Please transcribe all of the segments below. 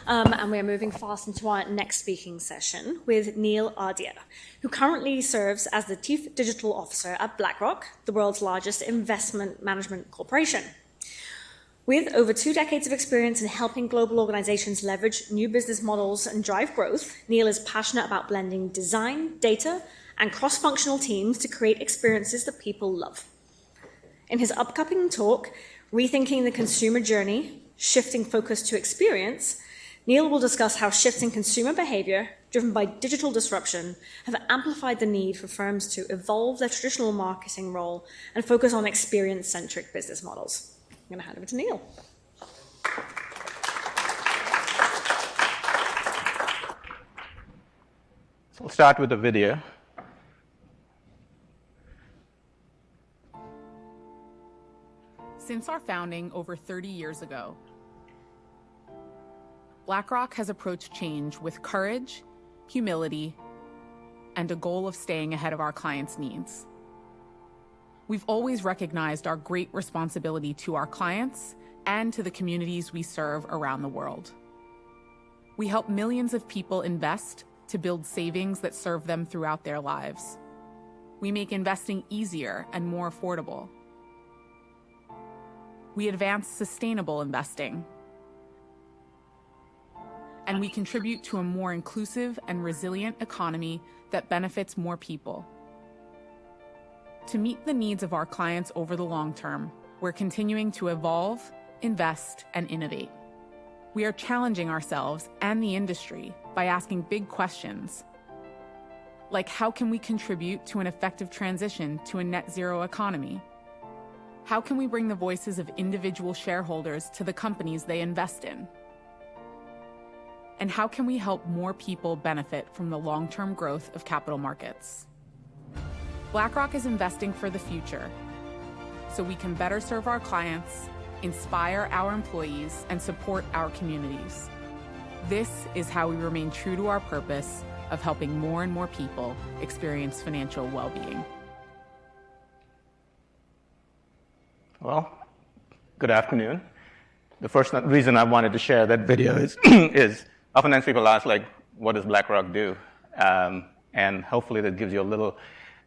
And we're moving fast into our next speaking session with Nilanjan Adhya, who currently serves as the Chief Digital Officer at BlackRock, the world's largest investment management corporation. With over 2 decades of experience in helping global organizations leverage new business models and drive growth, Neil is passionate about blending design, data, and cross-functional teams to create experiences that people love. In his upcoming talk, Rethinking the Consumer Journey, Shifting Focus to Experience, Neil will discuss how shifts in consumer behavior, driven by digital disruption, have amplified the need for firms to evolve their traditional marketing role and focus on experience-centric business models. I'm going to hand over to Neil. So we'll start with the video. Since our founding over 30 years ago, BlackRock has approached change with courage, humility, and a goal of staying ahead of our clients' needs. We've always recognized our great responsibility to our clients and to the communities we serve around the world. We help millions of people invest to build savings that serve them throughout their lives. We make investing easier and more affordable. We advance sustainable investing. And we contribute to a more inclusive and resilient economy that benefits more people. To meet the needs of our clients over the long term, we're continuing to evolve, invest, and innovate. We are challenging ourselves and the industry by asking big questions, like how can we contribute to an effective transition to a net zero economy? How can we bring the voices of individual shareholders to the companies they invest in? And how can we help more people benefit from the long-term growth of capital markets? BlackRock is investing for the future, so we can better serve our clients, inspire our employees, and support our communities. This is how we remain true to our purpose of helping more and more people experience financial well-being. Well, good afternoon. The first reason I wanted to share that video is oftentimes people ask, like, what does BlackRock do? And hopefully that gives you a little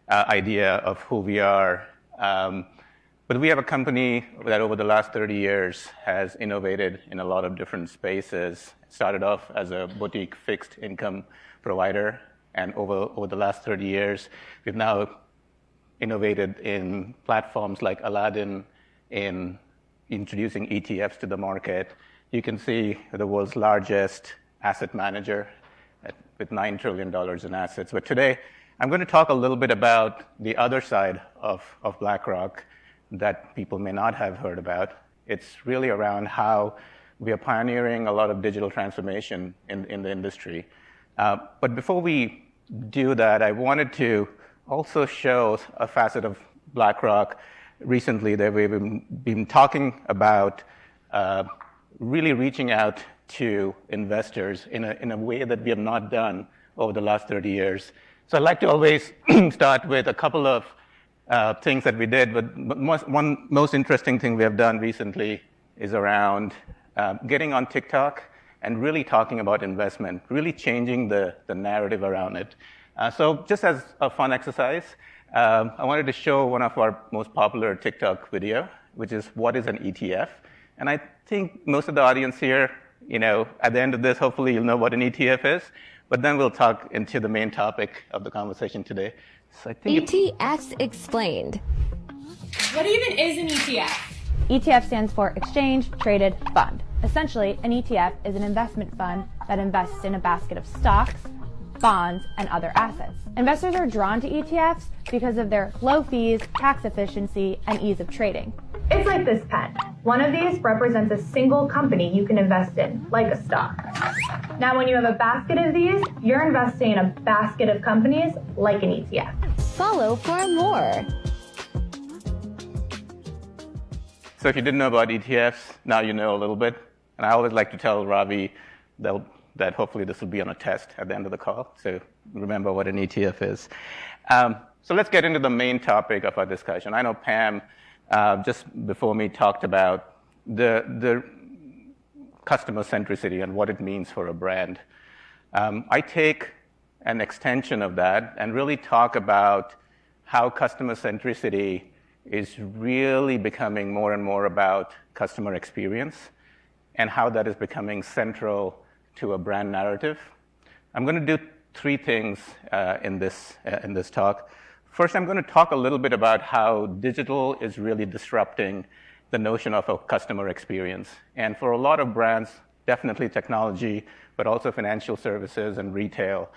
idea of who we are. But we have a company that over the last 30 years has innovated in a lot of different spaces. It started off as a boutique fixed income provider, and over the last 30 years, we've now innovated in platforms like Aladdin, in introducing ETFs to the market. You can see the world's largest asset manager with $9 trillion in assets. But today, I'm going to talk a little bit about the other side of BlackRock that people may not have heard about. It's really around how we are pioneering a lot of digital transformation in the industry. But before we do that, I wanted to also show a facet of BlackRock recently that we've been talking about really reaching out to investors in a way that we have not done over the last 30 years. So I'd like to always start with a couple of things that we did, but one most interesting thing we have done recently is around getting on TikTok and really talking about investment, really changing the narrative around it. So just as a fun exercise, I wanted to show one of our most popular TikTok video, which is what is an ETF? And I think most of the audience here, at the end of this, hopefully you'll know what an ETF is. But then we'll talk into the main topic of the conversation today. So I think ETFs explained. What even is an ETF? ETF stands for Exchange Traded Fund. Essentially, an ETF is an investment fund that invests in a basket of stocks, bonds, and other assets. Investors are drawn to ETFs because of their low fees, tax efficiency, and ease of trading. It's like this pen. One of these represents a single company you can invest in, like a stock. Now, when you have a basket of these, you're investing in a basket of companies like an ETF. Follow for more. So if you didn't know about ETFs, now you know a little bit. And I always like to tell Ravi that hopefully this will be on a test at the end of the call. So remember what an ETF is. So let's get into the main topic of our discussion. I know Pam, just before me, talked about the customer centricity and what it means for a brand. I take an extension of that and really talk about how customer centricity is really becoming more and more about customer experience and how that is becoming central to a brand narrative. I'm going to do three things in this talk. First, I'm going to talk a little bit about how digital is really disrupting the notion of a customer experience. And for a lot of brands, definitely technology, but also financial services and retail,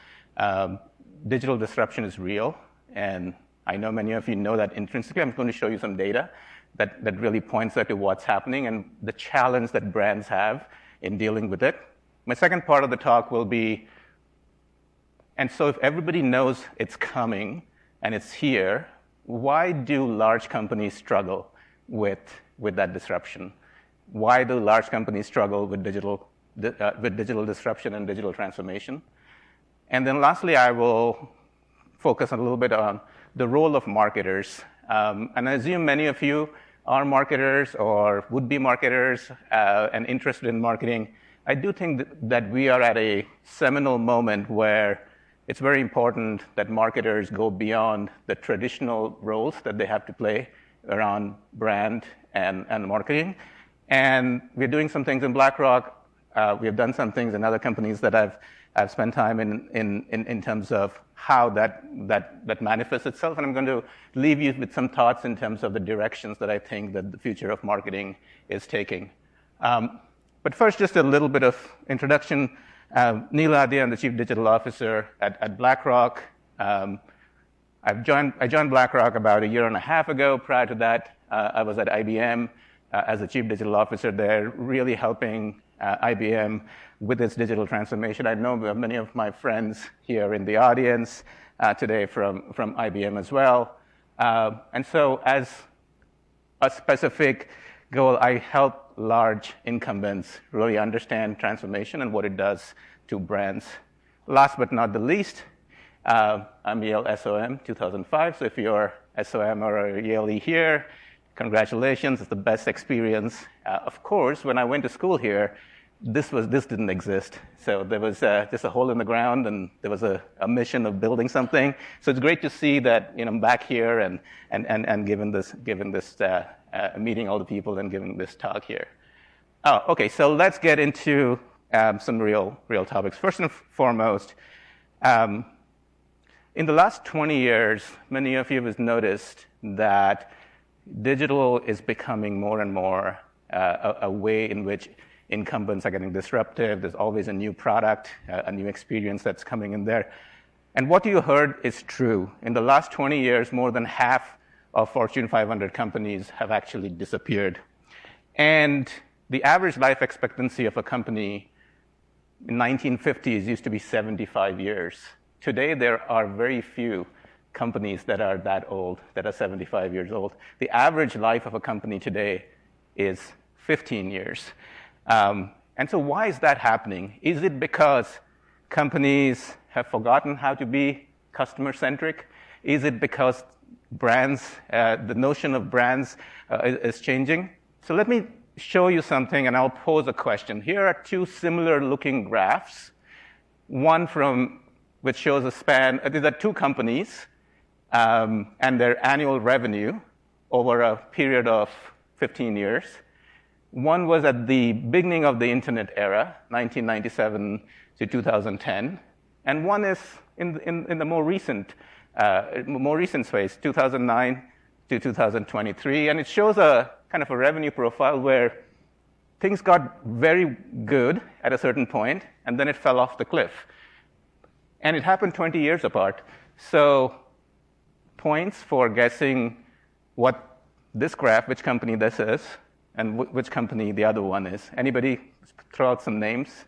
digital disruption is real. And I know many of you know that intrinsically. I'm going to show you some data that really points to what's happening and the challenge that brands have in dealing with it. My second part of the talk will be, and so if everybody knows it's coming and it's here, why do large companies struggle with that disruption? Why do large companies struggle with digital disruption and digital transformation? And then lastly, I will focus a little bit on the role of marketers. And I assume many of you are marketers or would-be marketers and interested in marketing. I do think that we are at a seminal moment where it's very important that marketers go beyond the traditional roles that they have to play around brand and marketing. And we're doing some things in BlackRock. We have done some things in other companies that I've spent time in terms of how that manifests itself. And I'm going to leave you with some thoughts in terms of the directions that I think that the future of marketing is taking. But first, just a little bit of introduction. Nilanjan Adhya, I'm the Chief Digital Officer at BlackRock. I joined BlackRock about a year and a half ago. Prior to that, I was at IBM as the Chief Digital Officer there, really helping IBM with its digital transformation. I know many of my friends here in the audience today from IBM as well. And so as a specific goal, I help large incumbents really understand transformation and what it does to brands. Last but not the least, I'm Yale SOM 2005. So if you're SOM or a Yale here, congratulations, it's the best experience. Of course, when I went to school here, this didn't exist. So there was just a hole in the ground, and there was a mission of building something. So it's great to see that I'm back here and given this meeting all the people and giving this talk here. Oh, okay. So let's get into some real topics. First and foremost, in the last 20 years, many of you have noticed that digital is becoming more and more a way in which incumbents are getting disruptive. There's always a new product, a new experience that's coming in there. And what you heard is true. In the last 20 years, more than half of Fortune 500 companies have actually disappeared. And the average life expectancy of a company in 1950s used to be 75 years. Today, there are very few companies that are that old, that are 75 years old. The average life of a company today is 15 years. And so why is that happening? Is it because companies have forgotten how to be customer-centric? Is it because brands, the notion of brands is changing? So let me show you something, and I'll pose a question. Here are two similar-looking graphs. One which shows a span. These are two companies and their annual revenue over a period of 15 years. One was at the beginning of the internet era, 1997 to 2010, and one is in the more recent space, 2009 to 2023, and it shows a kind of a revenue profile where things got very good at a certain point, and then it fell off the cliff. And it happened 20 years apart. So points for guessing what this graph, which company this is, and which company the other one is. Anybody throw out some names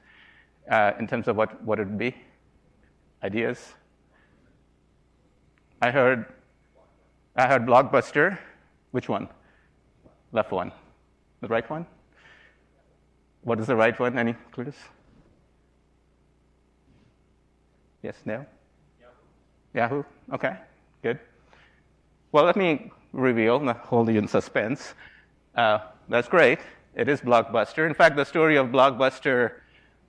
in terms of what it would be? Ideas? I heard Blockbuster. Which one? Left one. The right one? What is the right one? Any clues? Yes, no? Yahoo? Okay, good. Well, let me reveal, not hold you in suspense. That's great. It is Blockbuster. In fact, the story of Blockbuster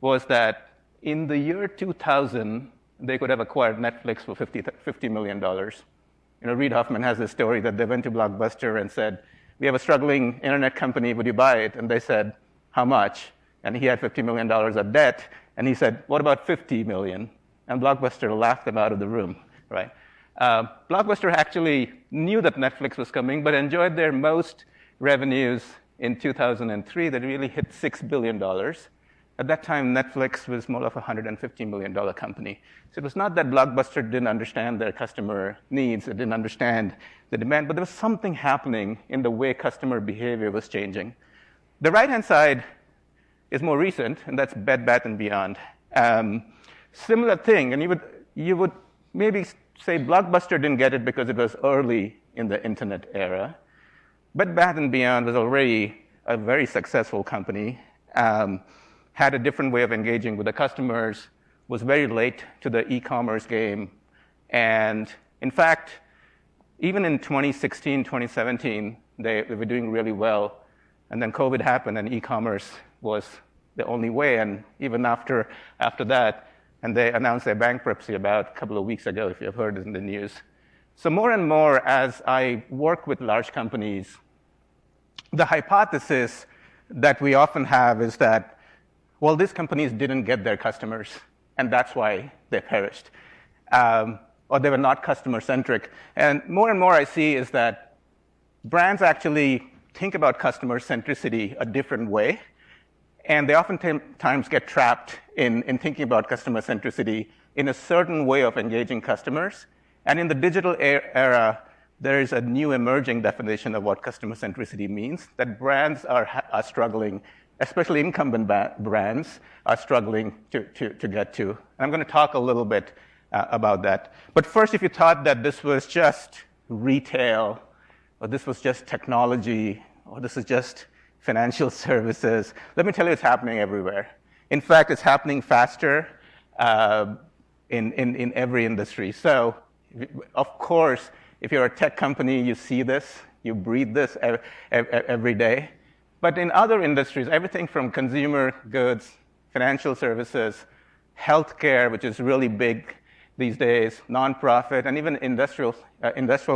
was that in the year 2000, they could have acquired Netflix for $50 million. Reid Hoffman has this story that they went to Blockbuster and said, we have a struggling internet company, would you buy it? And they said, how much? And he had $50 million of debt. And he said, what about $50 million? And Blockbuster laughed them out of the room, right? Blockbuster actually knew that Netflix was coming, but enjoyed their most revenues in 2003 that really hit $6 billion. At that time, Netflix was more of a $150 million company. So it was not that Blockbuster didn't understand their customer needs, it didn't understand the demand, but there was something happening in the way customer behavior was changing. The right-hand side is more recent, and that's Bed Bath & Beyond. Similar thing, and you would maybe say Blockbuster didn't get it because it was early in the internet era. Bed Bath & Beyond was already a very successful company, had a different way of engaging with the customers, was very late to the e-commerce game. And in fact, even in 2016, 2017, they were doing really well. And then COVID happened and e-commerce was the only way. And even after that, and they announced their bankruptcy about a couple of weeks ago, if you've heard it in the news. So more and more, as I work with large companies, the hypothesis that we often have is that, well, these companies didn't get their customers, and that's why they perished. Or they were not customer-centric. And more I see is that brands actually think about customer centricity a different way, and they oftentimes get trapped in thinking about customer centricity in a certain way of engaging customers. And in the digital era, there is a new emerging definition of what customer centricity means that brands are struggling, especially incumbent brands, are struggling to get to. And I'm going to talk a little bit about that. But first, if you thought that this was just retail, or this was just technology, or this is just financial services, let me tell you it's happening everywhere. In fact, it's happening faster in every industry. So, of course, if you're a tech company, you see this, you breathe this every day. But in other industries, everything from consumer goods, financial services, healthcare, which is really big these days, nonprofit, and even industrial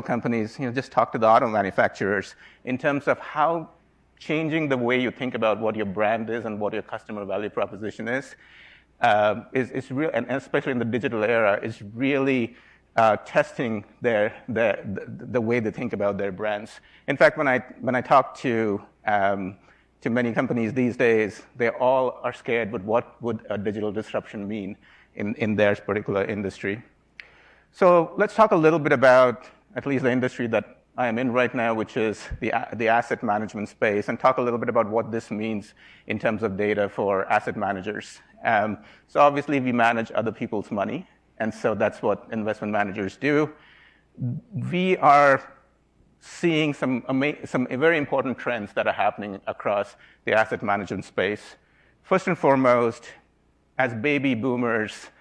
companies, just talk to the auto manufacturers in terms of how changing the way you think about what your brand is and what your customer value proposition is real, and especially in the digital era, is really testing the way they think about their brands. In fact, when I talk to many companies these days, they all are scared with what would a digital disruption mean in their particular industry. So let's talk a little bit about at least the industry that I am in right now, which is the asset management space, and talk a little bit about what this means in terms of data for asset managers. So obviously, we manage other people's money, and so that's what investment managers do. We are seeing some very important trends that are happening across the asset management space. First and foremost, as baby boomers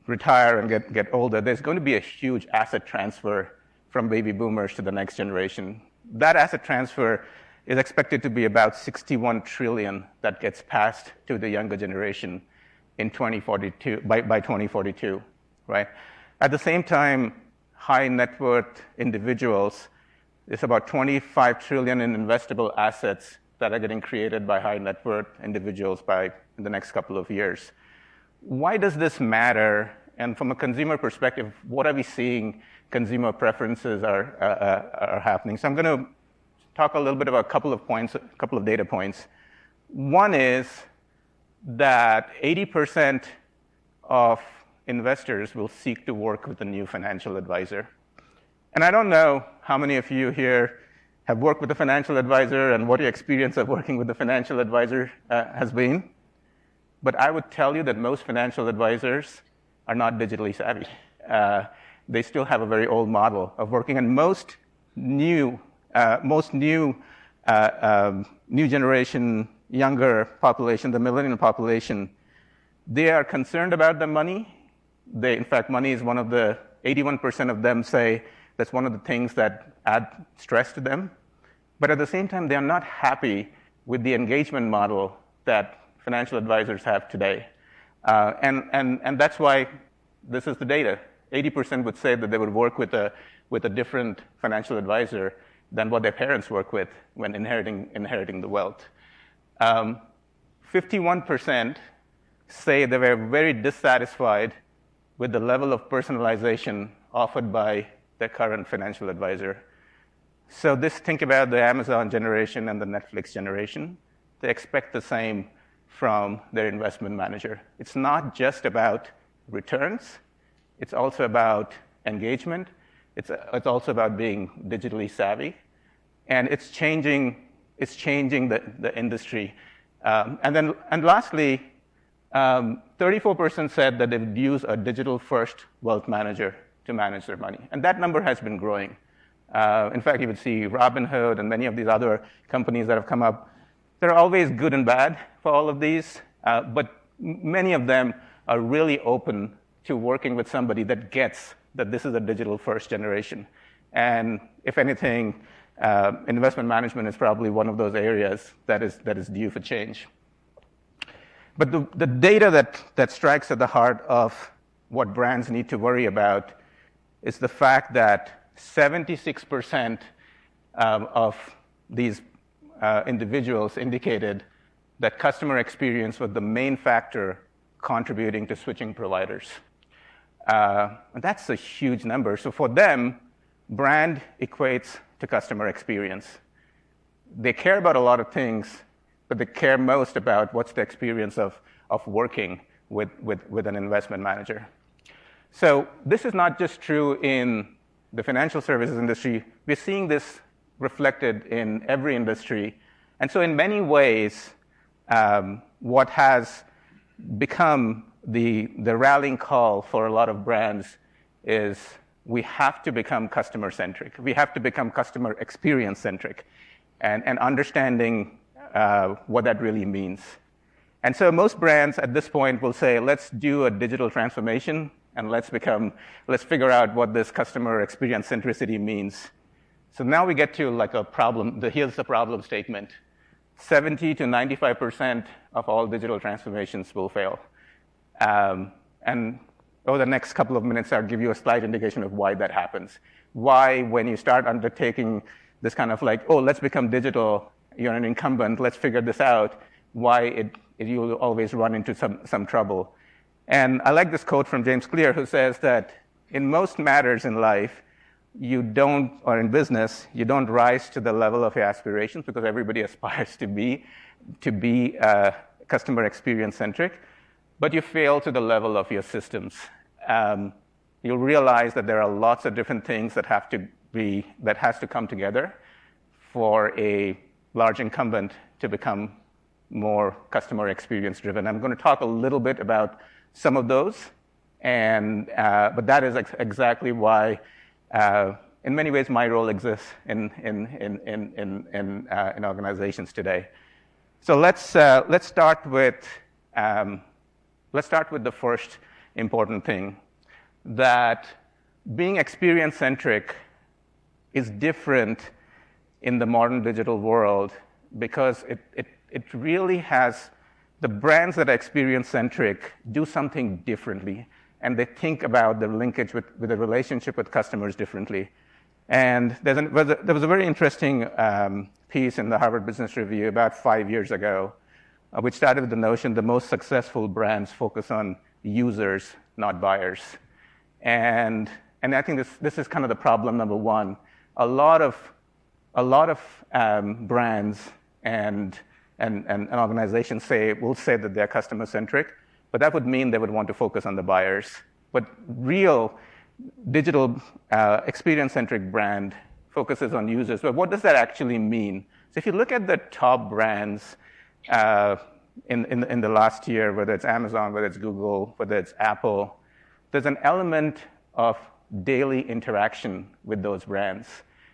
retire and get older, there's going to be a huge asset transfer from baby boomers to the next generation. That asset transfer is expected to be about $61 trillion that gets passed to the younger generation in 2042, by 2042, right? At the same time, high net worth individuals, there's about $25 trillion in investable assets that are getting created by high net worth individuals in the next couple of years. Why does this matter? And from a consumer perspective, what are we seeing consumer preferences are happening? So I'm going to talk a little bit about a couple of data points. One is that 80% of investors will seek to work with a new financial advisor. And I don't know how many of you here have worked with a financial advisor and what your experience of working with a financial advisor has been. But I would tell you that most financial advisors are not digitally savvy. They still have a very old model of working, and most new generation, younger population, the millennial population, they are concerned about the money. In fact, money is 81% of them say that's one of the things that add stress to them. But at the same time, they are not happy with the engagement model that financial advisors have today. And that's why this is the data. 80% would say that they would work with a different financial advisor than what their parents work with when inheriting the wealth. 51% say they were very dissatisfied with the level of personalization offered by their current financial advisor. So think about the Amazon generation and the Netflix generation. They expect the same from their investment manager. It's not just about returns. It's also about engagement. It's also about being digitally savvy. And it's changing the industry. And lastly, 34% said that they would use a digital-first wealth manager to manage their money. And that number has been growing. In fact, you would see Robinhood and many of these other companies that have come up. They're always good and bad for all of these, but many of them are really open to working with somebody that gets that this is a digital-first generation. And if anything, investment management is probably one of those areas that is due for change. But the data that strikes at the heart of what brands need to worry about is the fact that 76% of these individuals indicated that customer experience was the main factor contributing to switching providers. And that's a huge number. So for them, brand equates to customer experience. They care about a lot of things, but they care most about what's the experience of working with an investment manager. So this is not just true in the financial services industry. We're seeing this reflected in every industry. And so in many ways, what has become the rallying call for a lot of brands is we have to become customer-centric. We have to become customer experience-centric and understanding what that really means. And so most brands at this point will say, let's do a digital transformation and let's figure out what this customer experience centricity means. So now we get to like a problem. Here's the problem statement. 70 to 95% of all digital transformations will fail. And over the next couple of minutes, I'll give you a slight indication of why that happens. Why, when you start undertaking this kind of like, oh, let's become digital, you're an incumbent, let's figure this out, why you'll always run into some trouble. And I like this quote from James Clear, who says that in most matters in life, or in business, you don't rise to the level of your aspirations because everybody aspires to be customer experience centric, but you fail to the level of your systems. You'll realize that there are lots of different things that has to come together for a large incumbent to become more customer experience driven. I'm going to talk a little bit about some of those, but that is exactly why, in many ways, my role exists in organizations today. So let's start with the first important thing, that being experience centric is different in the modern digital world because it really has the brands that are experience-centric do something differently, and they think about the linkage with the relationship with customers differently. And there was a very interesting piece in the Harvard Business Review about 5 years ago, which started with the notion the most successful brands focus on users, not buyers. And I think this is kind of the problem number one. A lot of brands and organizations will say that they're customer-centric, but that would mean they would want to focus on the buyers. But real digital experience-centric brand focuses on users. But what does that actually mean? So if you look at the top brands in the last year, whether it's Amazon, whether it's Google, whether it's Apple, there's an element of daily interaction with those brands.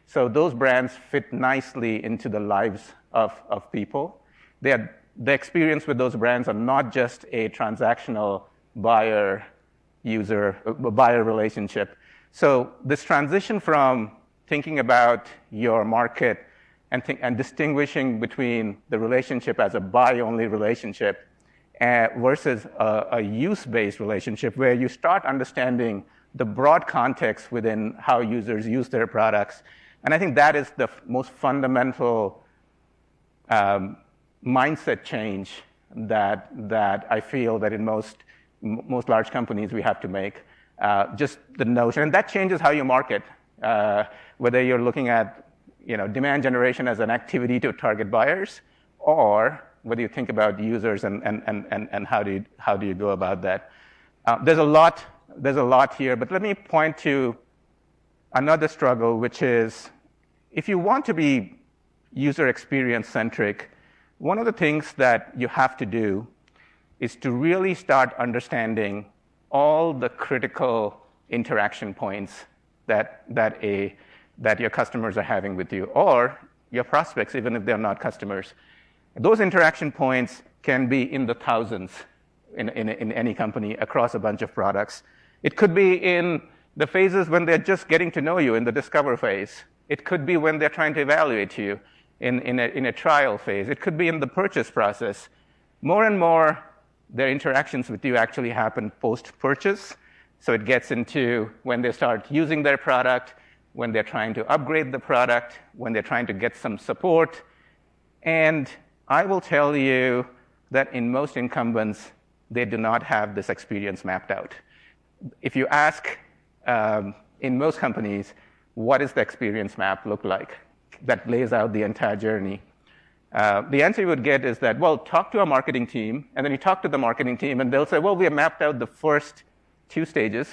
So those brands fit nicely into the lives of people. The experience with those brands are not just a transactional buyer relationship. So this transition from thinking about your market and distinguishing between the relationship as a buy-only relationship versus a use-based relationship where you start understanding the broad context within how users use their products. And I think that is the most fundamental mindset change that I feel that in most large companies we have to make. Just the notion, and that changes how you market, whether you're looking at demand generation as an activity to target buyers, or whether you think about users and how do you go about that. There's a lot here, but let me point to another struggle, which is if you want to be user experience centric, one of the things that you have to do is to really start understanding all the critical interaction points that your customers are having with you, or your prospects, even if they're not customers. Those interaction points can be in the thousands in any company across a bunch of products. It could be in the phases when they're just getting to know you in the discover phase. It could be when they're trying to evaluate you in a trial phase. It could be in the purchase process. More and more, their interactions with you actually happen post-purchase. So it gets into when they start using their product, when they're trying to upgrade the product, when they're trying to get some support. And I will tell you that in most incumbents, they do not have this experience mapped out. If you ask in most companies, what does the experience map look like that lays out the entire journey? The answer you would get is that, well, talk to our marketing team, and then you talk to the marketing team, and they'll say, well, we have mapped out the first 2 stages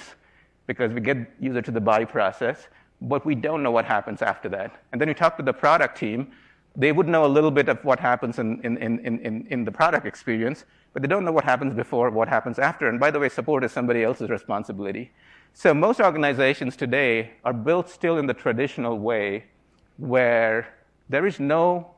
because we get user to the buy process, but we don't know what happens after that. And then you talk to the product team, they would know a little bit of what happens in the product experience, but they don't know what happens before, what happens after. And by the way, support is somebody else's responsibility. So most organizations today are built still in the traditional way where there is no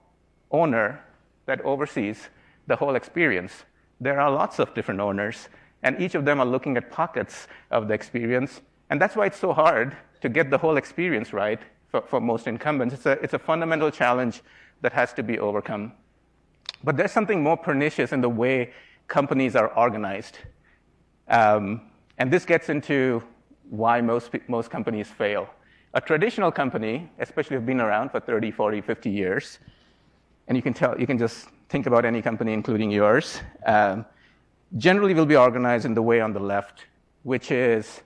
owner that oversees the whole experience. There are lots of different owners, and each of them are looking at pockets of the experience. And that's why it's so hard to get the whole experience right for most incumbents. It's a fundamental challenge that has to be overcome. But there's something more pernicious in the way companies are organized. And this gets into why most companies fail. A traditional company, especially if been around for 30, 40, 50 years, and you can just think about any company, including yours, generally will be organized in the way on the left, which is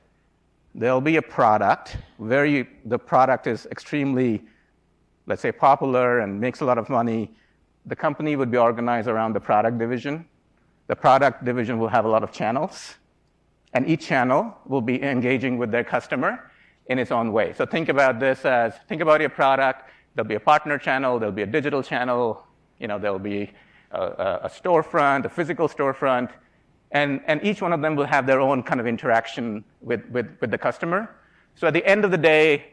there'll be a product where the product is extremely, let's say, popular and makes a lot of money. The company would be organized around the product division. The product division will have a lot of channels, and each channel will be engaging with their customer in its own way. So think about this as, think about your product. There'll be a partner channel, there'll be a digital channel, there'll be a storefront, a physical storefront, and each one of them will have their own kind of interaction with the customer. So at the end of the day,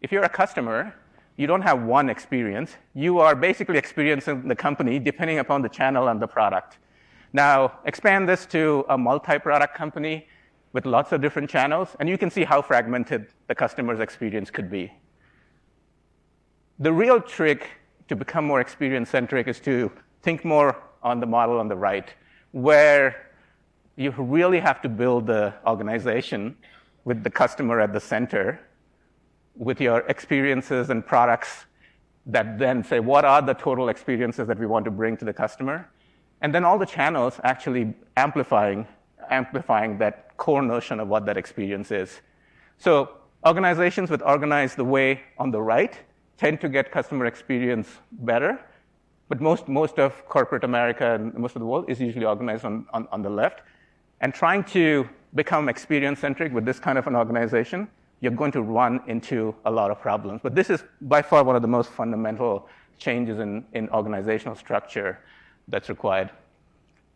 if you're a customer, you don't have one experience. You are basically experiencing the company depending upon the channel and the product. Now, expand this to a multi-product company with lots of different channels, and you can see how fragmented the customer's experience could be. The real trick to become more experience-centric is to think more on the model on the right, where you really have to build the organization with the customer at the center, with your experiences and products that then say, what are the total experiences that we want to bring to the customer? And then all the channels actually amplifying that core notion of what that experience is. So organizations with organized the way on the right tend to get customer experience better, but most of corporate America and most of the world is usually organized on the left. And trying to become experience-centric with this kind of an organization, you're going to run into a lot of problems. But this is by far one of the most fundamental changes in organizational structure that's required.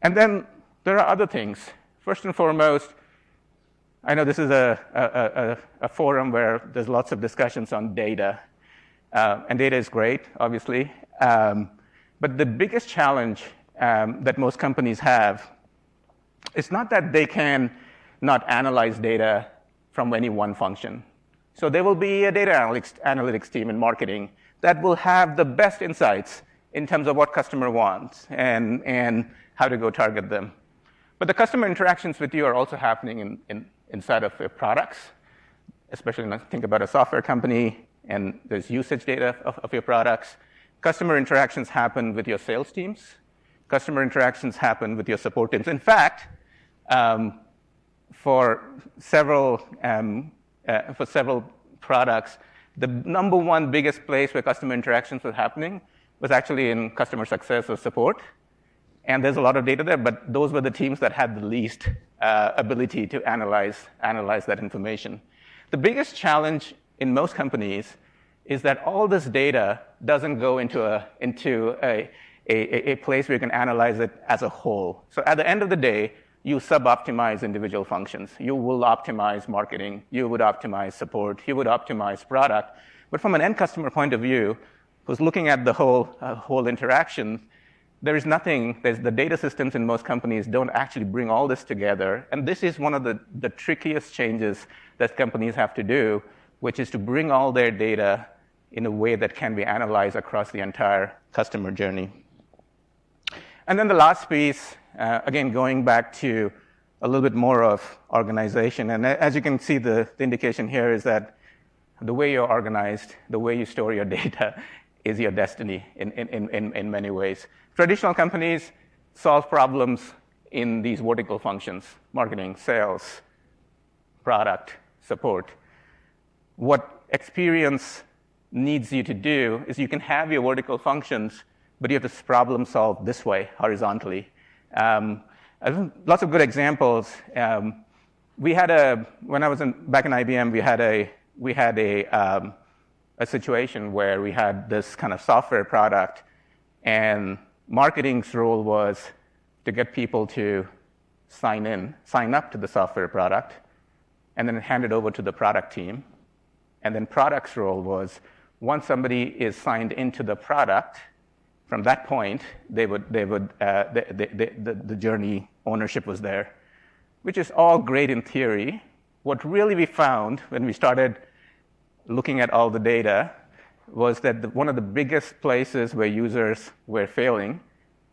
And then there are other things. First and foremost, I know this is a forum where there's lots of discussions on data. And data is great, obviously. But the biggest challenge that most companies have is not that they can not analyze data from any one function. So there will be a data analytics team in marketing that will have the best insights in terms of what customer wants and how to go target them. But the customer interactions with you are also happening inside of your products, especially when I think about a software company and there's usage data of your products. Customer interactions happen with your sales teams. Customer interactions happen with your support teams. In fact, for several products, the number one biggest place where customer interactions were happening was actually in customer success or support. And there's a lot of data there, but those were the teams that had the least ability to analyze that information. The biggest challenge in most companies is that all this data doesn't go into a place where you can analyze it as a whole. So at the end of the day, you sub-optimize individual functions. You will optimize marketing. You would optimize support. You would optimize product. But from an end customer point of view, who's looking at the whole interaction, there is nothing. The data systems in most companies don't actually bring all this together. And this is one of the trickiest changes that companies have to do, which is to bring all their data in a way that can be analyzed across the entire customer journey. And then the last piece, again, going back to a little bit more of organization. And as you can see, the indication here is that the way you're organized, the way you store your data is your destiny in many ways. Traditional companies solve problems in these vertical functions: marketing, sales, product, support. What experience needs you to do is you can have your vertical functions, but you have to problem solve this way, horizontally. Lots of good examples. When I was back in IBM, we had a situation where we had this kind of software product, and marketing's role was to get people to sign up to the software product, and then hand it over to the product team. And then product's role was, once somebody is signed into the product, from that point, the journey ownership was there, which is all great in theory. What really we found when we started looking at all the data was that one of the biggest places where users were failing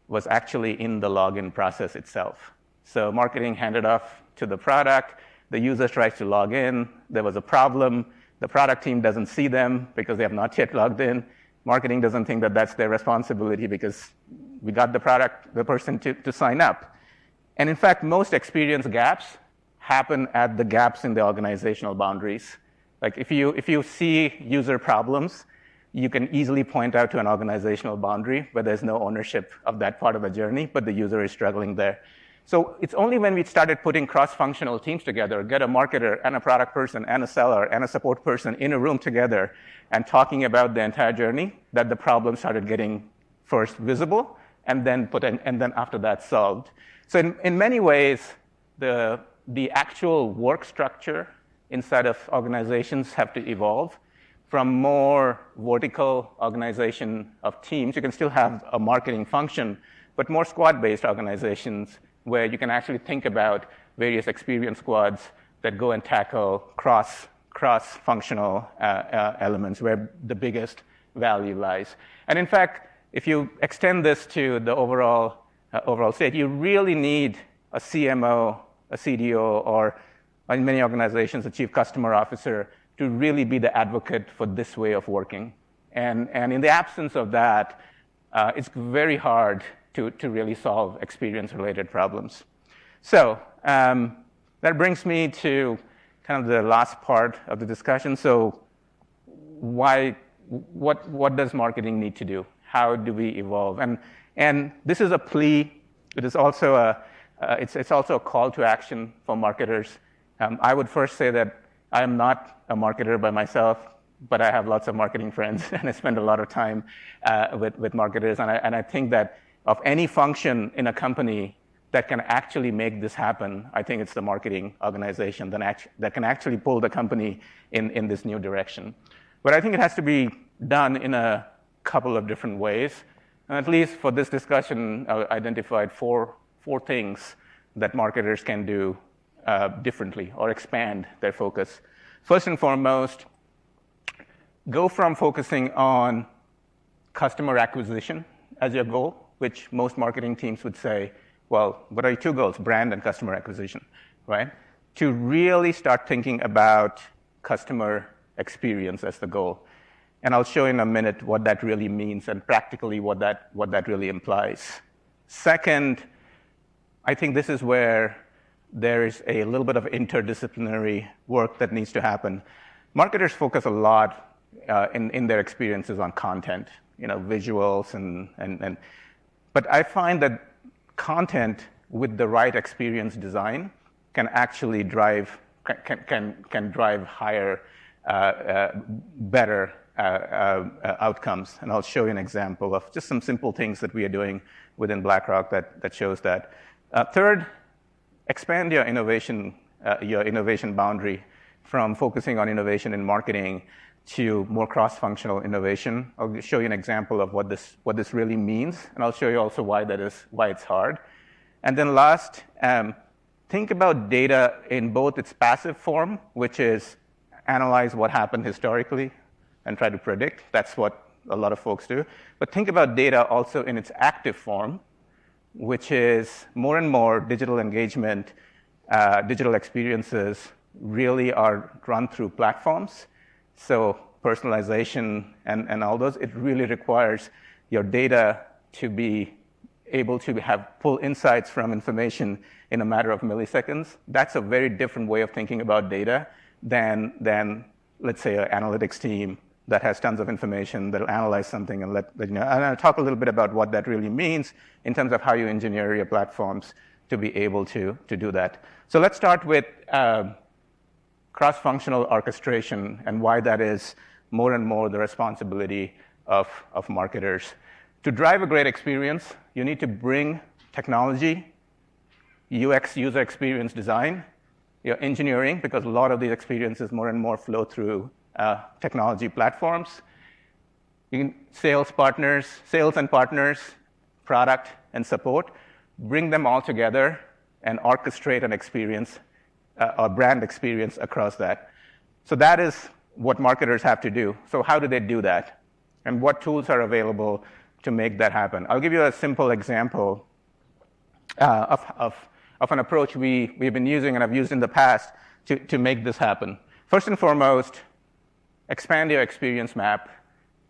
was actually in the login process itself. So marketing handed off to the product, the user tries to log in, there was a problem, the product team doesn't see them because they have not yet logged in. Marketing doesn't think that that's their responsibility because we got the person to sign up. And in fact, most experience gaps happen at the gaps in the organizational boundaries. Like if you see user problems, you can easily point out to an organizational boundary where there's no ownership of that part of the journey, but the user is struggling there. So it's only when we started putting cross-functional teams together, get a marketer and a product person and a seller and a support person in a room together and talking about the entire journey, that the problem started getting first visible and then after that solved. So in many ways, the actual work structure inside of organizations have to evolve from more vertical organization of teams. You can still have a marketing function, but more squad-based organizations where you can actually think about various experience squads that go and tackle cross-functional elements where the biggest value lies. And in fact, if you extend this to the overall state, you really need a CMO, a CDO, or in many organizations, a chief customer officer to really be the advocate for this way of working. And in the absence of that, it's very hard to really solve experience-related problems. So that brings me to kind of the last part of the discussion. So what does marketing need to do? How do we evolve? And this is a plea. It is also it's also a call to action for marketers. I would first say that I am not a marketer by myself, but I have lots of marketing friends, and I spend a lot of time with marketers. And I think that of any function in a company that can actually make this happen, I think it's the marketing organization that can actually pull the company in this new direction. But I think it has to be done in a couple of different ways. And at least for this discussion, I identified four things that marketers can do differently or expand their focus. First and foremost, go from focusing on customer acquisition as your goal, which most marketing teams would say, well, what are your two goals? Brand and customer acquisition, right? To really start thinking about customer experience as the goal. And I'll show in a minute what that really means and practically what that really implies. Second, I think this is where there is a little bit of interdisciplinary work that needs to happen. Marketers focus a lot in their experiences on content, visuals, but I find that content with the right experience design can actually drive higher, better outcomes. And I'll show you an example of just some simple things that we are doing within BlackRock that shows that. Third, expand your innovation boundary from focusing on innovation in marketing to more cross-functional innovation. I'll show you an example of what this really means, and I'll show you also why it's hard. And then last, think about data in both its passive form, which is analyze what happened historically and try to predict. That's what a lot of folks do. But think about data also in its active form, which is more and more digital engagement, digital experiences really are run through platforms. So personalization and all those, it really requires your data to be able to pull insights from information in a matter of milliseconds. That's a very different way of thinking about data than let's say, an analytics team that has tons of information that'll analyze something and and I'll talk a little bit about what that really means in terms of how you engineer your platforms to be able to do that. So let's start with cross-functional orchestration and why that is more and more the responsibility of marketers. To drive a great experience, you need to bring technology, UX, user experience design, your engineering, because a lot of these experiences more and more flow through technology platforms. Sales and partners, product and support, bring them all together and orchestrate an experience, a brand experience across that. So that is what marketers have to do. So how do they do that? And what tools are available to make that happen? I'll give you a simple example of an approach we've been using and I've used in the past to make this happen. First and foremost, expand your experience map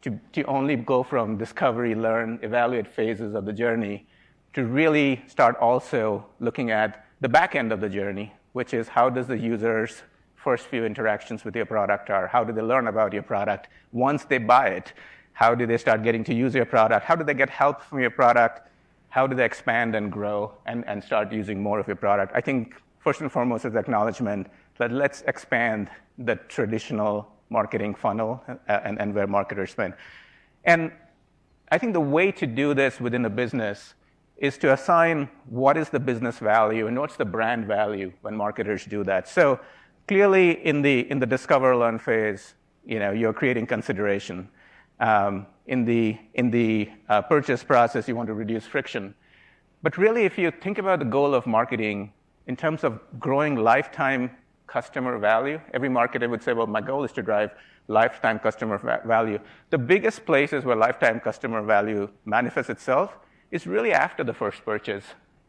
to only go from discovery, learn, evaluate phases of the journey to really start also looking at the back end of the journey, which is how does the user's first few interactions with your product are? How do they learn about your product? Once they buy it, how do they start getting to use your product? How do they get help from your product? How do they expand and grow and start using more of your product? I think first and foremost is acknowledgement that let's expand the traditional marketing funnel and where marketers spend. And I think the way to do this within a business is to assign what is the business value and what's the brand value when marketers do that. So clearly in the discover learn phase, you're creating consideration. In the purchase process, you want to reduce friction. But really, if you think about the goal of marketing in terms of growing lifetime customer value, every marketer would say, well, my goal is to drive lifetime customer value. The biggest places where lifetime customer value manifests itself is really after the first purchase.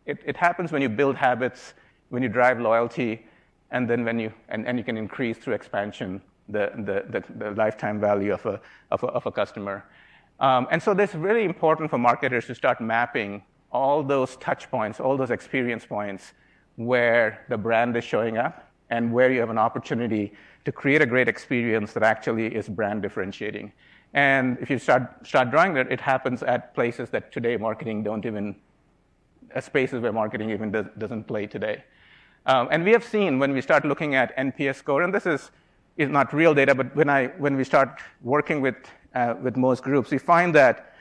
It happens when you build habits, when you drive loyalty, and then when you can increase through expansion the lifetime value of a customer. And so it's really important for marketers to start mapping all those touch points, all those experience points where the brand is showing up and where you have an opportunity to create a great experience that actually is brand differentiating. And if you start drawing that, it happens at places that today spaces where marketing even doesn't play today. And we have seen when we start looking at NPS score, and this is not real data, but when we start working with most groups, we find that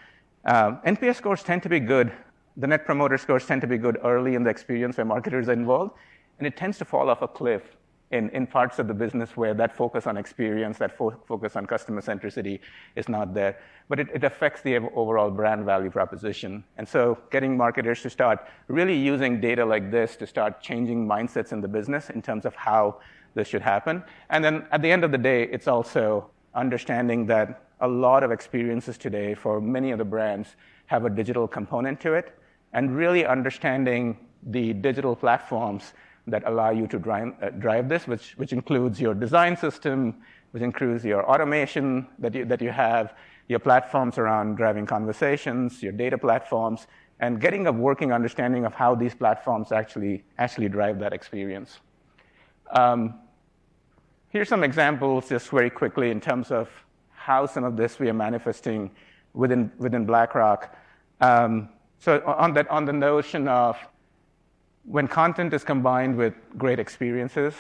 NPS scores tend to be good. The Net Promoter Scores tend to be good early in the experience where marketers are involved, and it tends to fall off a cliff in parts of the business where that focus on experience, that focus on customer centricity is not there. But it affects the overall brand value proposition. And so getting marketers to start really using data like this to start changing mindsets in the business in terms of how this should happen. And then at the end of the day, it's also understanding that a lot of experiences today for many of the brands have a digital component to it, and really understanding the digital platforms that allow you to drive this, which includes your design system, which includes your automation that you have, your platforms around driving conversations, your data platforms, and getting a working understanding of how these platforms actually drive that experience. Here's some examples just very quickly in terms of how some of this we are manifesting within BlackRock. So on the notion of when content is combined with great experiences,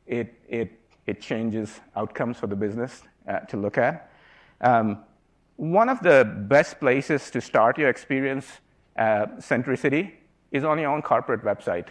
it changes outcomes for the business to look at. One of the best places to start your experience centricity is on your own corporate website.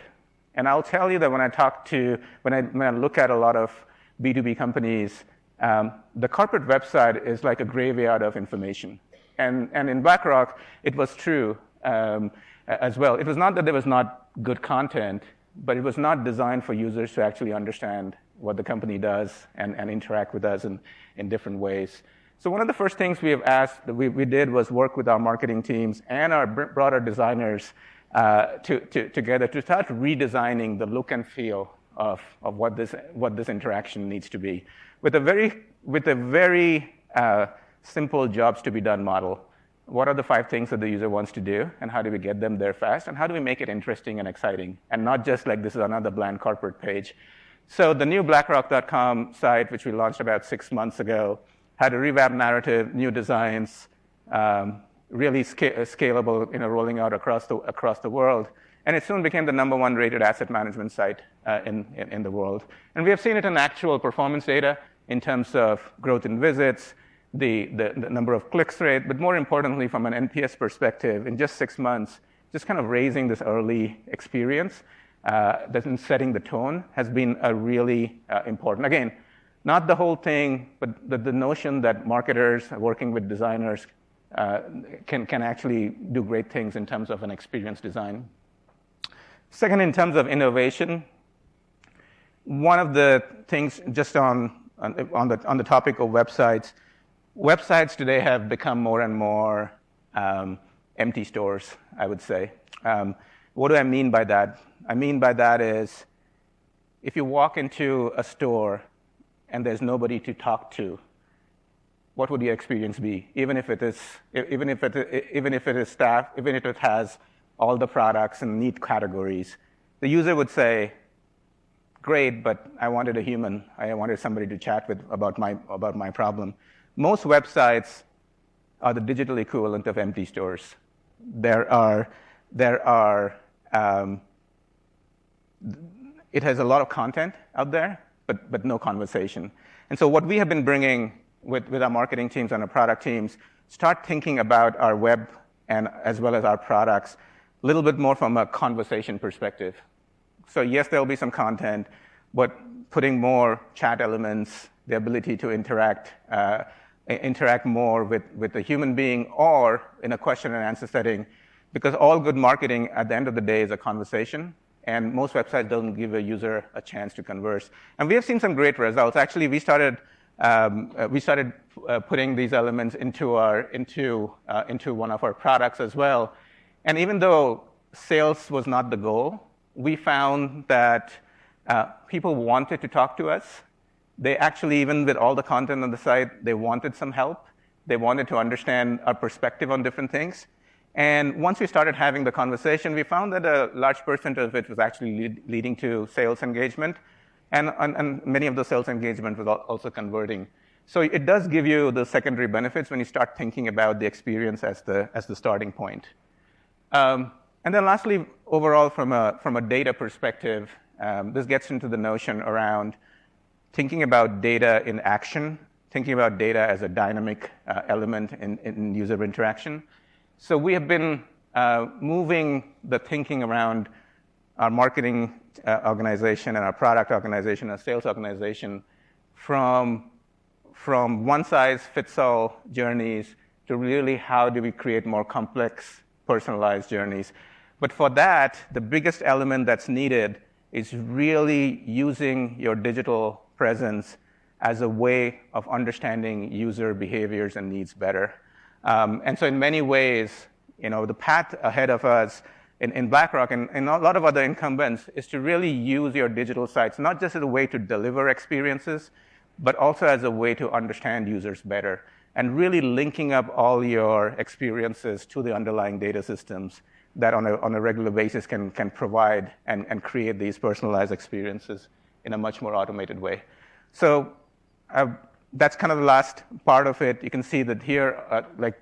And I'll tell you that when I look at a lot of B2B companies, the corporate website is like a graveyard of information. And in BlackRock, it was true as well. It was not that there was not good content, but it was not designed for users to actually understand what the company does and interact with us in different ways. So one of the first things we did was work with our marketing teams and our broader designers together to start redesigning the look and feel of what this interaction needs to be, with a very simple jobs to be done model. What are the 5 things that the user wants to do, and how do we get them there fast, and how do we make it interesting and exciting, and not just like this is another bland corporate page. So the new BlackRock.com site, which we launched about 6 months ago, had a revamped narrative, new designs, really scalable, rolling out across the world. And it soon became the #1 rated asset management site in the world. And we have seen it in actual performance data in terms of growth in visits, the number of clicks rate, but more importantly, from an NPS perspective, in just 6 months, just kind of raising this early experience that's in setting the tone has been a really important. Again, not the whole thing, but the notion that marketers working with designers can actually do great things in terms of an experience design. Second, in terms of innovation, one of the things just on the topic of websites today have become more and more empty stores, I would say. What do I mean by that? I mean by that is if you walk into a store and there's nobody to talk to, what would your experience be? Even if it is staff, even if it has all the products and neat categories, the user would say, "Great, but I wanted a human. I wanted somebody to chat with about my problem." Most websites are the digital equivalent of empty stores. It has a lot of content out there, but no conversation. And so what we have been bringing with our marketing teams and our product teams, start thinking about our web and as well as our products a little bit more from a conversation perspective. So yes, there will be some content, but putting more chat elements, the ability to interact more with a human being or in a question and answer setting, because all good marketing at the end of the day is a conversation, and most websites don't give a user a chance to converse. And we have seen some great results. Actually, we started putting these elements into one of our products as well. And even though sales was not the goal, we found that people wanted to talk to us. They actually, even with all the content on the site, they wanted some help. They wanted to understand our perspective on different things. And once we started having the conversation, we found that a large percentage of it was actually leading to sales engagement. And many of the sales engagement was also converting. So it does give you the secondary benefits when you start thinking about the experience as the starting point. And then lastly, overall, from a data perspective, this gets into the notion around thinking about data in action, thinking about data as a dynamic element in user interaction. So we have been moving the thinking around our marketing organization and our product organization, our sales organization, from one-size-fits-all journeys to really how do we create more complex, personalized journeys. But for that, the biggest element that's needed is really using your digital presence as a way of understanding user behaviors and needs better. And so in many ways, the path ahead of us in BlackRock and a lot of other incumbents is to really use your digital sites, not just as a way to deliver experiences, but also as a way to understand users better, and really linking up all your experiences to the underlying data systems that on a regular basis can provide and create these personalized experiences in a much more automated way. So that's kind of the last part of it. You can see that here,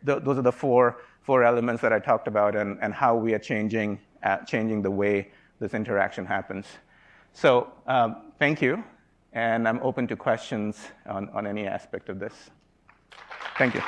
those are the four elements that I talked about and how we are changing the way this interaction happens. So thank you, and I'm open to questions on any aspect of this. Thank you.